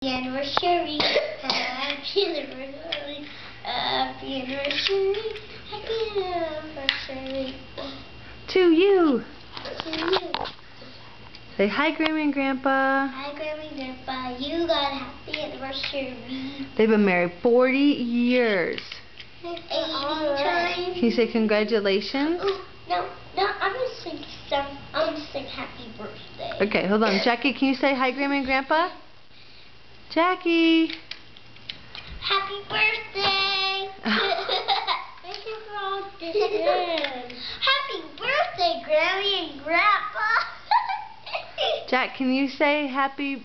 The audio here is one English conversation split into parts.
Anniversary, happy anniversary, happy anniversary, happy anniversary. To you. To you. Say hi, Grandma and Grandpa. Hi, Grandma and Grandpa. You got a happy anniversary. They've been married 40 years. 80 times. Can you say congratulations? Ooh, no, I'm gonna sing some. I'm gonna sing happy birthday. Okay, hold on. Jackie, can you say hi, Grandma and Grandpa? Jackie. Happy birthday. Happy birthday, Grammy and Grandpa. Jack, can you say happy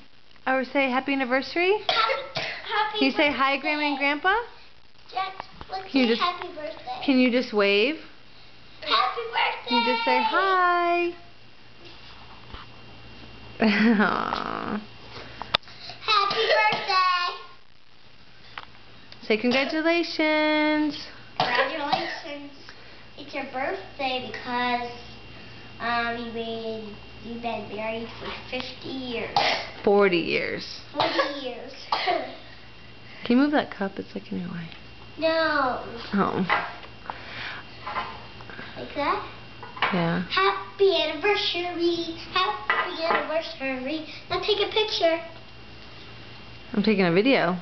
anniversary? Happy Can you say hi, birthday. Grandma and Grandpa? Jack, let's Can you say just- happy birthday. Can you just wave? Happy birthday. Can you just say hi? Aww. Happy birthday. Say congratulations. Congratulations. It's your birthday because you've been married for 50 years. 40 years. 40 years. Can you move that cup? It's like in your way. No. Oh. Like that? Yeah. Happy anniversary. Happy anniversary. Now take a picture. I'm taking a video.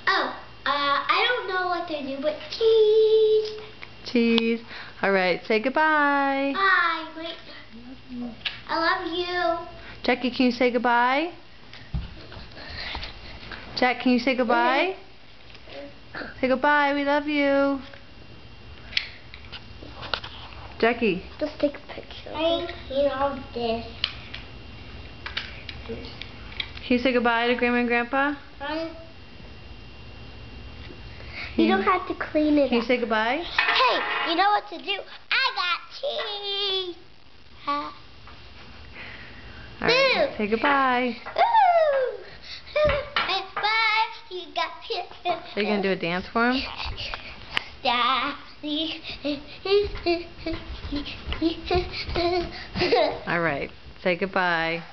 Oh, I don't know what they do, but cheese. Cheese. All right. Say goodbye. Bye. Wait. I love you. Jackie, can you say goodbye? Jack, can you say goodbye? Say goodbye. We love you. Jackie. Just take a picture. I love this. Can you say goodbye to Grandma and Grandpa? You don't have to clean it Can you up. say goodbye? Hey, you know what to do. I got cheese. All right. Say goodbye. Ooh. Bye. You got Are you going to do a dance for him? All right. Say goodbye.